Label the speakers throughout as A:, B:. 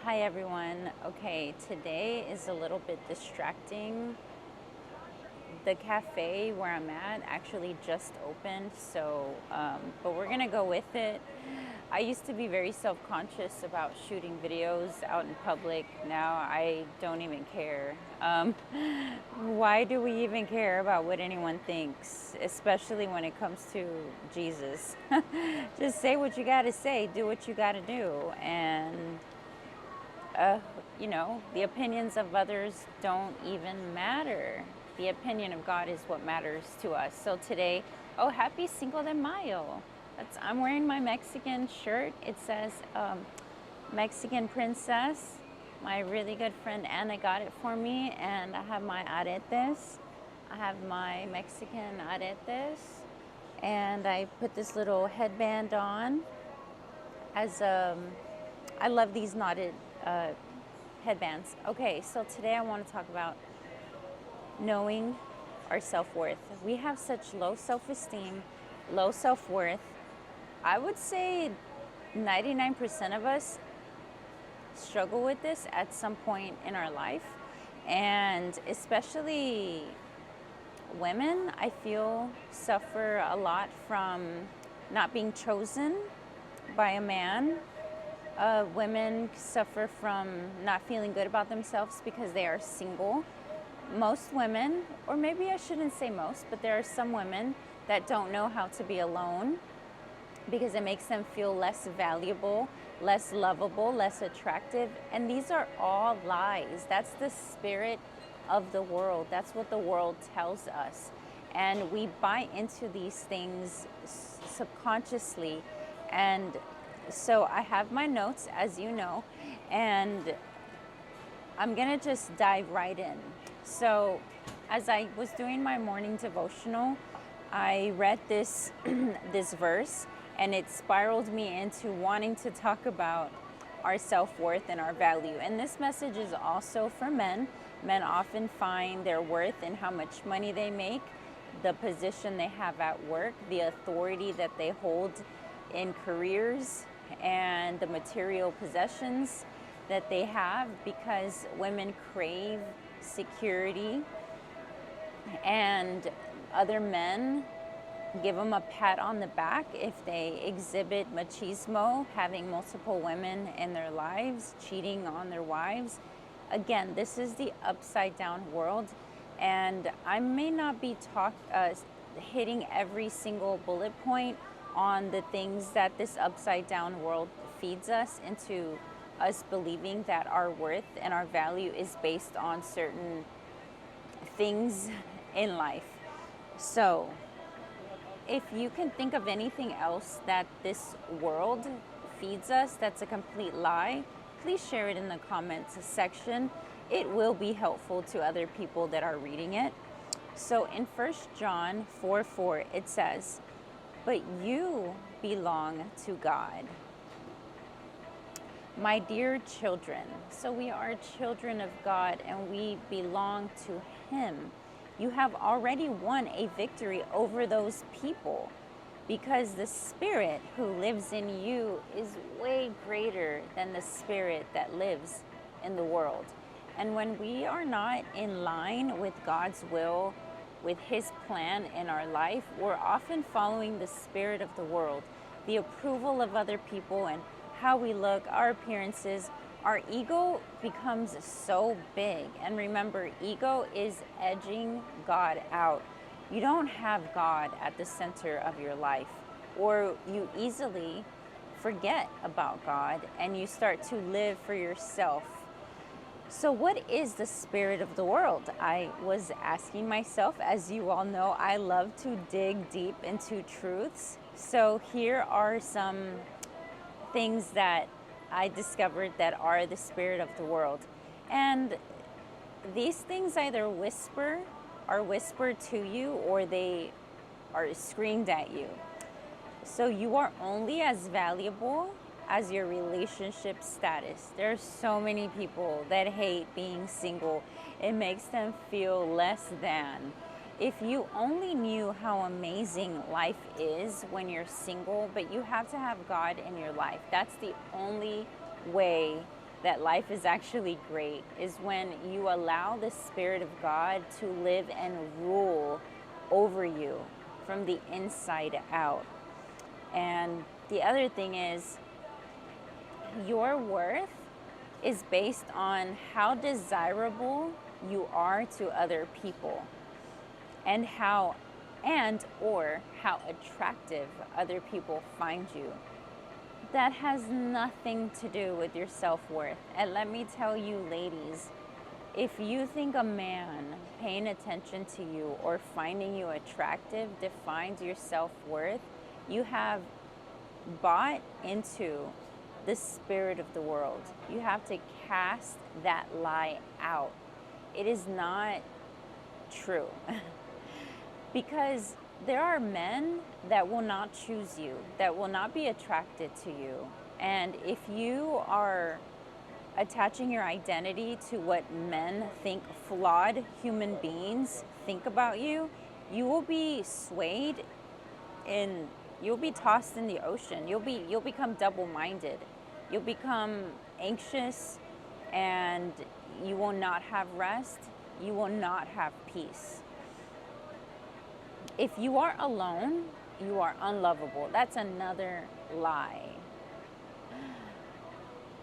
A: Hi everyone. Okay, today is a little bit distracting. The cafe where I'm at actually just opened, but we're gonna go with it. I used to be very self-conscious about shooting videos out in public. Now I don't even care. Why do we even care about what anyone thinks, especially when it comes to Jesus? Just say what you gotta say, do what you gotta do, and uh, the opinions of others don't even matter. The opinion of God is what matters to us. So today, oh, happy Cinco de Mayo. I'm wearing my Mexican shirt. It says Mexican Princess. My really good friend Anna got it for me, and I have my aretes. I have my Mexican aretes, and I put this little headband on as I love these knotted uh, headbands. Okay, so today I want to talk about knowing our self-worth. We have such low self-esteem, low self-worth. I would say 99% of us struggle with this at some point in our life. And especially women, I feel, suffer a lot from not being chosen by a man. Women suffer from not feeling good about themselves because they are single. Most women, or maybe I shouldn't say most, but there are some women that don't know how to be alone because it makes them feel less valuable, less lovable, less attractive. And these are all lies. That's the spirit of the world. That's what the world tells us. And we buy into these things subconsciously. And so I have my notes, as you know, and I'm gonna just dive right in. So as I was doing my morning devotional, I read this this verse, and it spiraled me into wanting to talk about our self-worth and our value. And this message is also for men. Men often find their worth in how much money they make, the position they have at work, the authority that they hold in careers, and the material possessions that they have, because women crave security, and other men give them a pat on the back if they exhibit machismo, having multiple women in their lives, cheating on their wives. Again, this is the upside down world, and I may not be hitting every single bullet point on the things that this upside down world feeds us into, us believing that our worth and our value is based on certain things in life. So if you can think of anything else that this world feeds us that's a complete lie, please share it in the comments section. It will be helpful to other people that are reading it. So in 1 John 4:4, it says, "But you belong to God, my dear children." So we are children of God and we belong to Him. You have already won a victory over those people, because the spirit who lives in you is way greater than the spirit that lives in the world. And when we are not in line with God's will, with His plan in our life, we're often following the spirit of the world, the approval of other people, and how we look, our appearances. Our ego becomes so big. And remember, ego is edging God out. You don't have God at the center of your life, or you easily forget about God and you start to live for yourself. So what is the spirit of the world? I was asking myself. As you all know, I love to dig deep into truths. So here are some things that I discovered that are the spirit of the world. And these things either are whispered to you, or they are screamed at you. So you are only as valuable as your relationship status. There's so many people that hate being single. It makes them feel less than. If you only knew how amazing life is when you're single, but you have to have God in your life. That's the only way that life is actually great is when you allow the Spirit of God to live and rule over you from the inside out. And the other thing is, your worth is based on how desirable you are to other people, and or how attractive other people find you. That has nothing to do with your self-worth. And let me tell you, ladies, if you think a man paying attention to you or finding you attractive defines your self-worth, you have bought into the spirit of the world. You have to cast that lie out. It is not true. Because there are men that will not choose you, that will not be attracted to you. And if you are attaching your identity to what men think flawed human beings think about you, you will be swayed in, you'll be tossed in the ocean. You'll become double-minded. You'll become anxious, and you will not have rest. You will not have peace. If you are alone, you are unlovable. That's another lie.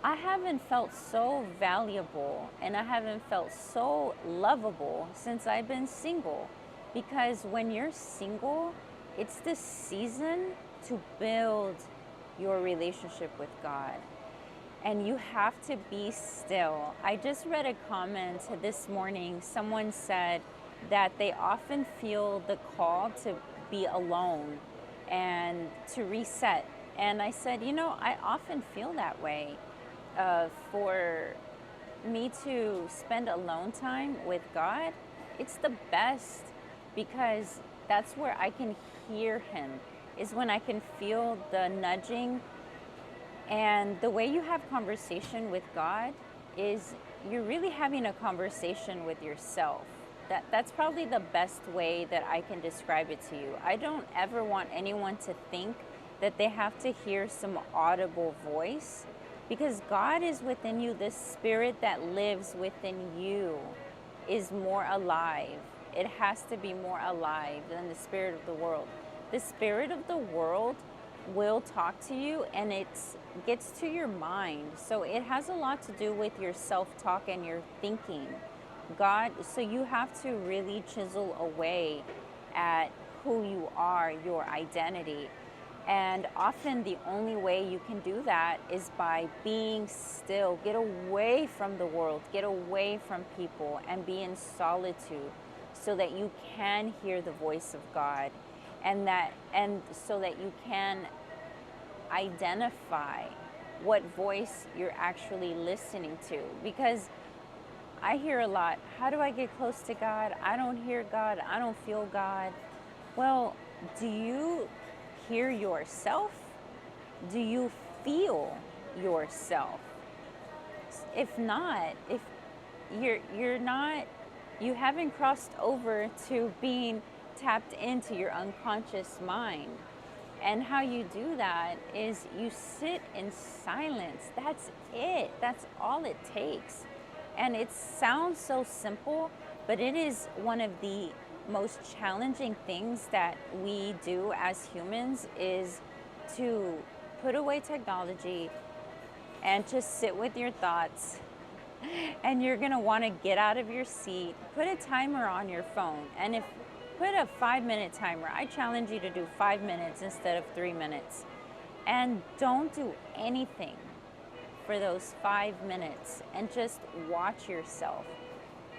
A: I haven't felt so valuable and I haven't felt so lovable since I've been single. Because when you're single, it's the season to build your relationship with God. And you have to be still. I just read a comment this morning. Someone said that they often feel the call to be alone and to reset. And I said, I often feel that way. For me to spend alone time with God, it's the best, because that's where I can hear Him, is when I can feel the nudging. And the way you have conversation with God is you're really having a conversation with yourself. That's probably the best way that I can describe it to you. I don't ever want anyone to think that they have to hear some audible voice, because God is within you. The spirit that lives within you is more alive. It has to be more alive than the spirit of the world. The spirit of the world will talk to you, and it gets to your mind. So it has a lot to do with your self-talk and your thinking. So you have to really chisel away at who you are, your identity. And often the only way you can do that is by being still. Get away from the world, get away from people, and be in solitude so that you can hear the voice of God, and so that you can identify what voice you're actually listening to. Because I hear a lot, how do I get close to God? I don't hear God. I don't feel God. Well, do you hear yourself? Do you feel yourself? If not, if you're not, you haven't crossed over to being tapped into your unconscious mind. And how you do that is you sit in silence. That's it. That's all it takes. And it sounds so simple, but it is one of the most challenging things that we do as humans, is to put away technology and just sit with your thoughts. And you're gonna wanna get out of your seat, put a timer on your phone, and put a 5-minute timer. I challenge you to do 5 minutes instead of 3 minutes. And don't do anything for those 5 minutes, and just watch yourself.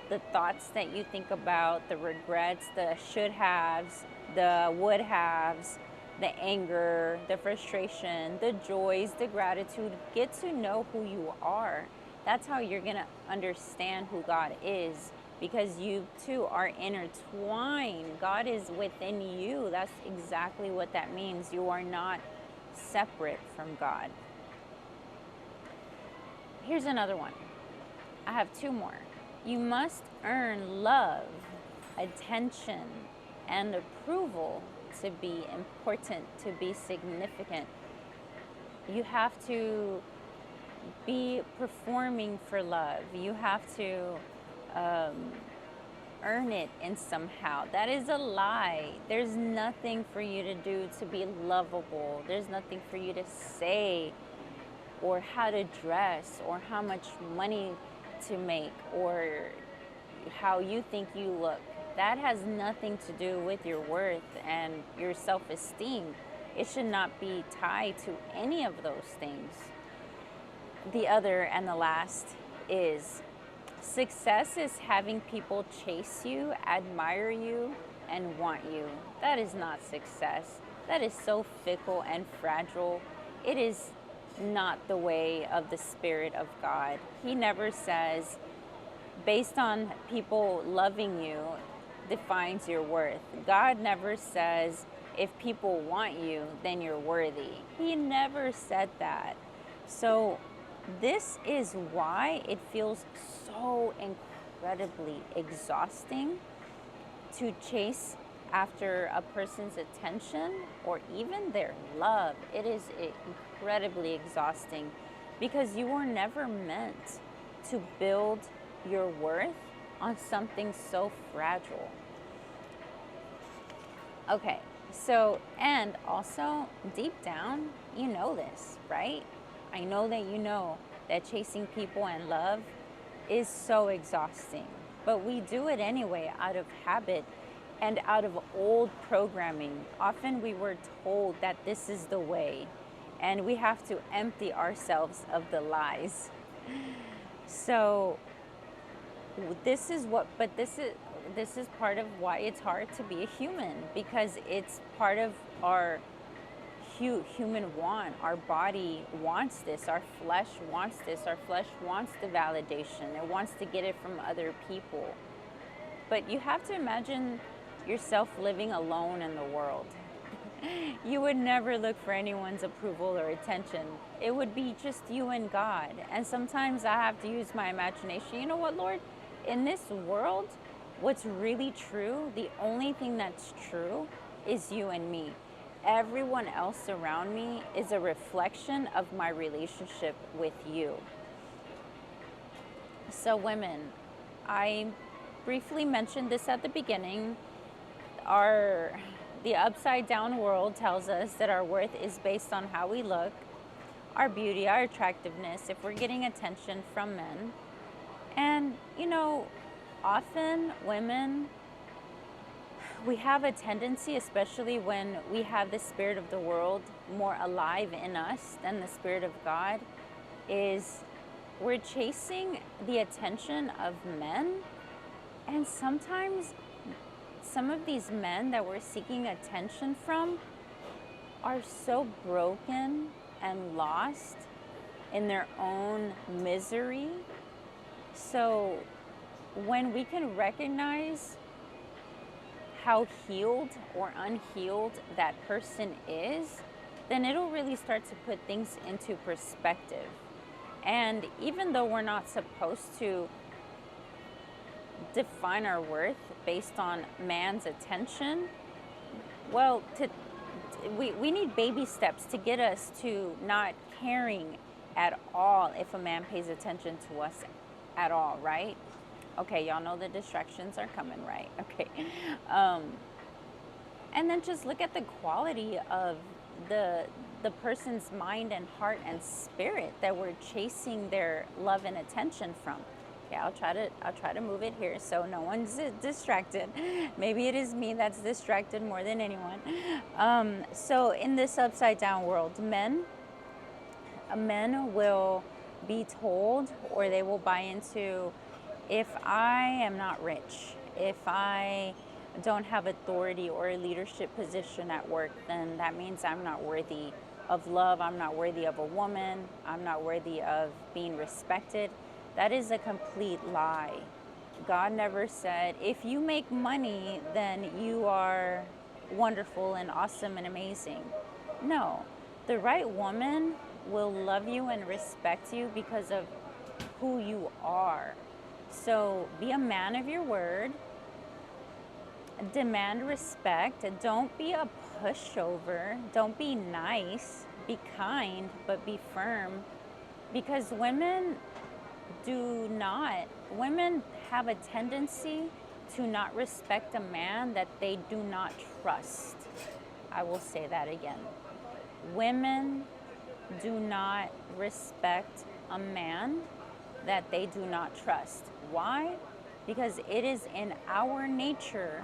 A: The thoughts that you think about, the regrets, the should haves, the would haves, the anger, the frustration, the joys, the gratitude. Get to know who you are. That's how you're gonna understand who God is, because you two are intertwined. God is within you. That's exactly what that means. You are not separate from God. Here's another one. I have 2 more. You must earn love, attention, and approval to be important, to be significant. You have to be performing for love. You have to um, earn it in somehow. That is a lie. There's nothing for you to do to be lovable. There's nothing for you to say, or how to dress, or how much money to make, or how you think you look. That has nothing to do with your worth and your self-esteem. It should not be tied to any of those things. The other and the last is success is having people chase you, admire you, and want you. That is not success. That is so fickle and fragile. It is not the way of the Spirit of God. He never says, based on people loving you, defines your worth. God never says, if people want you, then you're worthy. He never said that. So this is why it feels so incredibly exhausting to chase after a person's attention or even their love. It is incredibly exhausting because you were never meant to build your worth on something so fragile. Okay, so, and also deep down, you know this, right? I know that you know that chasing people and love is so exhausting, but we do it anyway out of habit and out of old programming. Often we were told that this is the way, and we have to empty ourselves of the lies. So this is part of why it's hard to be a human, because it's part of our human want. Our body wants this, our flesh wants this, our flesh wants the validation, it wants to get it from other people. But you have to imagine yourself living alone in the world. You would never look for anyone's approval or attention. It would be just you and God. And sometimes I have to use my imagination. You know what, Lord? In this world, what's really true, the only thing that's true is you and me. Everyone else around me is a reflection of my relationship with you. So women, I briefly mentioned this at the beginning. The upside down world tells us that our worth is based on how we look, our beauty, our attractiveness, if we're getting attention from men. And, you know, often women, we have a tendency, especially when we have the spirit of the world more alive in us than the Spirit of God, is we're chasing the attention of men. And sometimes some of these men that we're seeking attention from are so broken and lost in their own misery. So when we can recognize how healed or unhealed that person is, then it'll really start to put things into perspective. And even though we're not supposed to define our worth based on man's attention, well, we need baby steps to get us to not caring at all if a man pays attention to us at all, right? Okay, y'all know the distractions are coming, right? Okay. And then just look at the quality of the person's mind and heart and spirit that we're chasing their love and attention from. Okay, I'll try to move it here so no one's distracted. Maybe it is me that's distracted more than anyone. So in this upside down world, men will be told, or they will buy into, if I am not rich, if I don't have authority or a leadership position at work, then that means I'm not worthy of love, I'm not worthy of a woman, I'm not worthy of being respected. That is a complete lie. God never said, if you make money, then you are wonderful and awesome and amazing. No, the right woman will love you and respect you because of who you are. So be a man of your word. Demand respect. Don't be a pushover. Don't be nice. Be kind, but be firm. Because women have a tendency to not respect a man that they do not trust. I will say that again. Women do not respect a man that they do not trust. Why? Because it is in our nature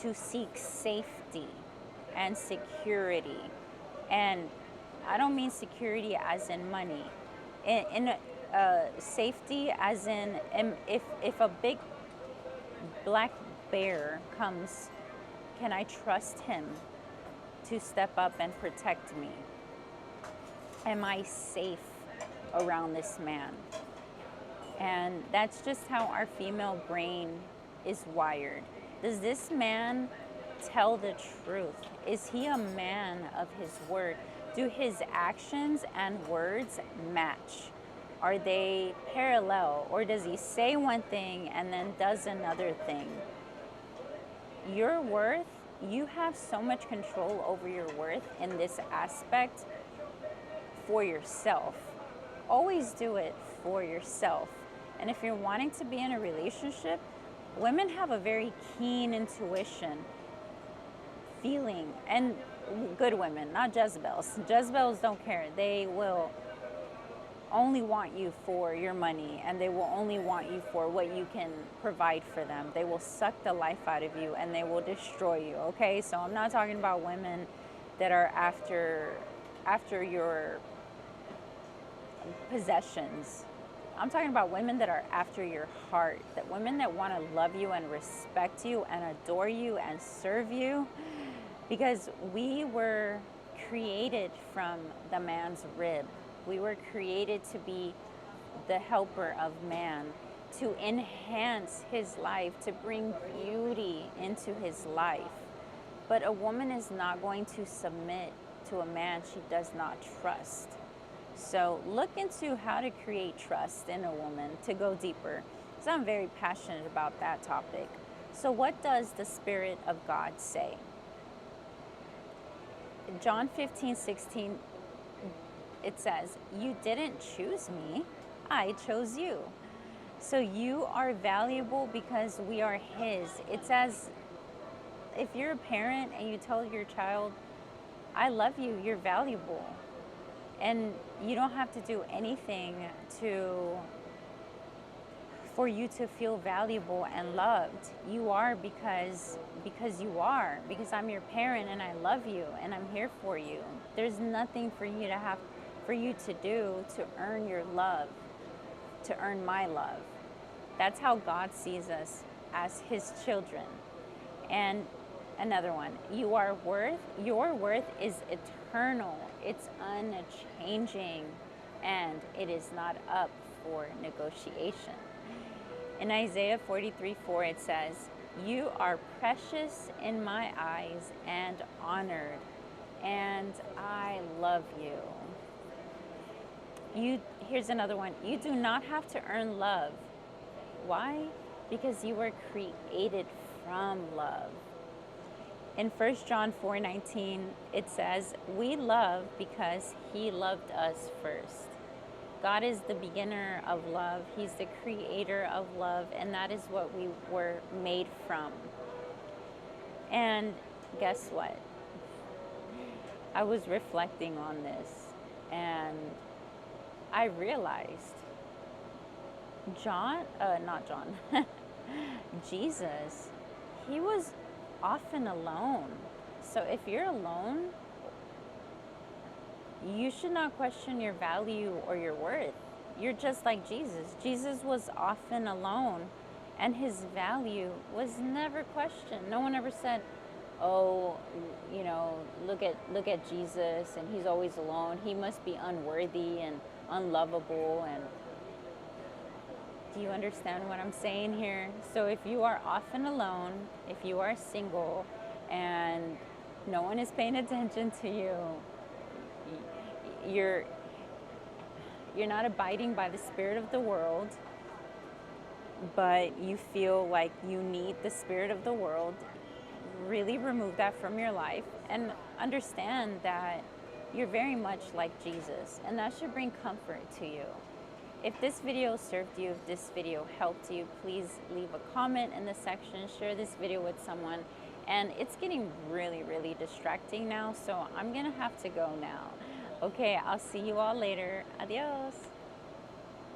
A: to seek safety and security. And I don't mean security as in money. In safety as in, if a big black bear comes, can I trust him to step up and protect me? Am I safe around this man? And that's just how our female brain is wired. Does this man tell the truth? Is he a man of his word? Do his actions and words match? Are they parallel? Or does he say one thing and then does another thing? Your worth, you have so much control over your worth in this aspect for yourself. Always do it for yourself. And if you're wanting to be in a relationship, women have a very keen intuition, feeling, and good women, not Jezebels. Jezebels don't care. They will only want you for your money, and they will only want you for what you can provide for them. They will suck the life out of you and they will destroy you, okay? So I'm not talking about women that are after your possessions. I'm talking about women that are after your heart, that women that want to love you and respect you and adore you and serve you, because we were created from the man's rib. We were created to be the helper of man, to enhance his life, to bring beauty into his life. But a woman is not going to submit to a man she does not trust. So look into how to create trust in a woman to go deeper, because I'm very passionate about that topic. So what does the Spirit of God say? John 15:16, it says, "You didn't choose me, I chose you." So you are valuable because we are his. It's as if you're a parent and you tell your child, I love you, you're valuable. And you don't have to do anything for you to feel valuable and loved. You are because you are, because I'm your parent and I love you and I'm here for you. There's nothing for you to do to earn your love, to earn my love. That's how God sees us, as his children. And another one, your worth is eternal. It's unchanging, and it is not up for negotiation. In Isaiah 43:4, it says, "You are precious in my eyes and honored, and I love you." Here's another one. You do not have to earn love. Why? Because you were created from love. In 1 John 4:19, it says, "We love because he loved us first." God is the beginner of love. He's the creator of love, and that is what we were made from. And guess what? I was reflecting on this, and I realized Jesus, he was often alone. So if you're alone, you should not question your value or your worth. You're just like Jesus. Jesus was often alone, and his value was never questioned. No one ever said, oh, look at Jesus, and he's always alone. He must be unworthy and unlovable. And do you understand what I'm saying here? So if you are often alone, if you are single, and no one is paying attention to you, you're not abiding by the spirit of the world, but you feel like you need the spirit of the world, really remove that from your life and understand that you're very much like Jesus, and that should bring comfort to you. If this video served you, if this video helped you, please leave a comment in the section, share this video with someone. And it's getting really, really distracting now, so I'm gonna have to go now. Okay, I'll see you all later. Adios.